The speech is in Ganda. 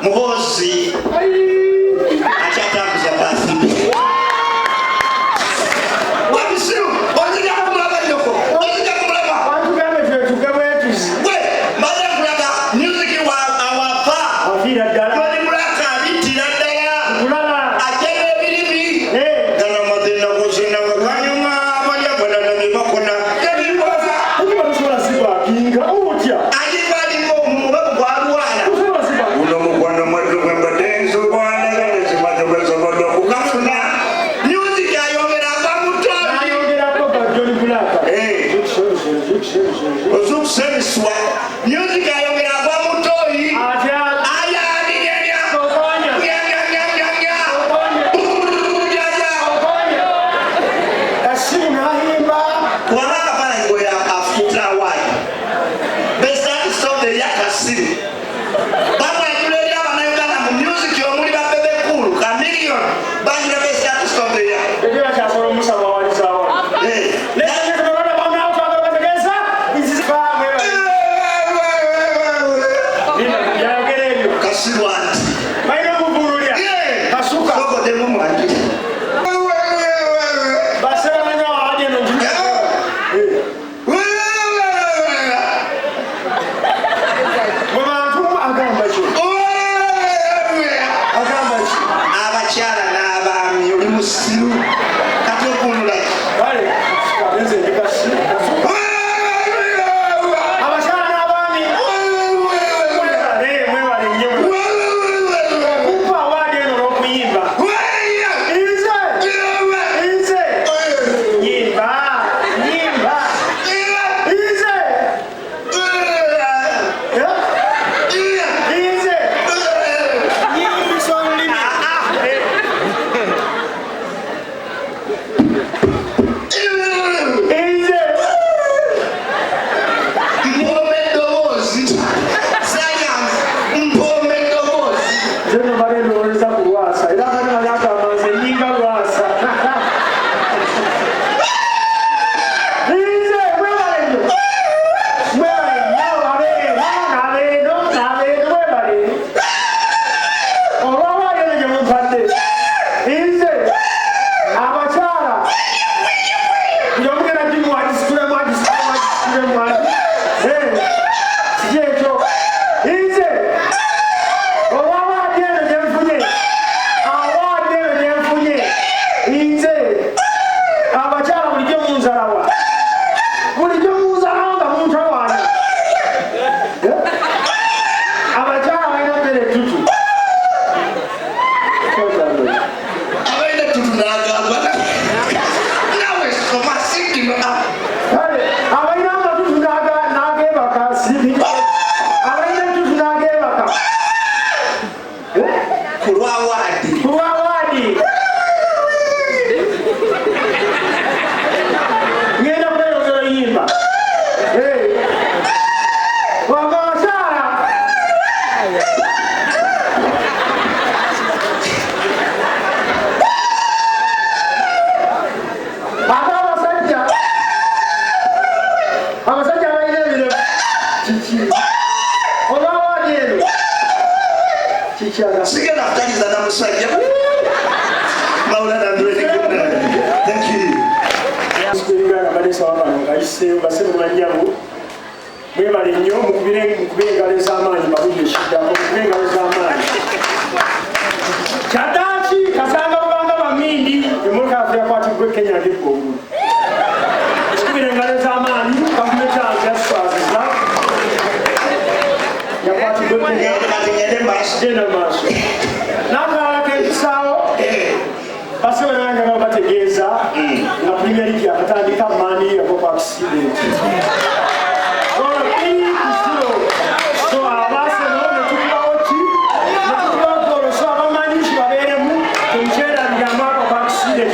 Muhozi achatambuza basi wabisiru ozija kumulaba nyoko ozija kumulaba Bantu gambe tugawetuzi we mbaza kulaga music wa awafa afira ddala wali mulaka bitira ddala kulaba ajebe ebirimi gana madina kuzina wakanyuma abalya bwana nebakona tebiwaza kuba tusobola sibakinga otya ajibaliko mubabu gwalwala tusobola siba uno mugwana mwaddu gwembadenzo bwana galezimatebezobodo kukafuna music ayongeranga mutoyi ayongerako bajoni bulaka ozukusemiswa music ayongeranga mutoyi atya ayalinyanya okonya nyanyanyanyanya esimu nahimba kubanga palango ya afuta awadi best artist of the year kasiri bamwetuleri abanayuganda mu music omuli babebe kulu ka million bangira best artist of the year ebyo bakyasobola omusaba walizawa Eh. leero banawutwagabategeza nzizifaamu sigenda kutaliza na musajja Maulana ndwele good. Thank you. Sikulinga kabisa wabano ngaise basebe manyabu mwebale nnyo mukubire ngalo ez'amaanyi babudde shida mukubire ngalo ez'amaanyi kyataaki kasanga bubanga bamindi emotoka yaffe yakwatibwa Kenya ng'ebba obulu sikubire engalo ez'amaanyi gavumenti yange yaswaziza yakwatibwa genda maaso n'akalala k'ekisaawo basebe nange nga bategeeza nga Premier League yakatandika maani yako kwa accident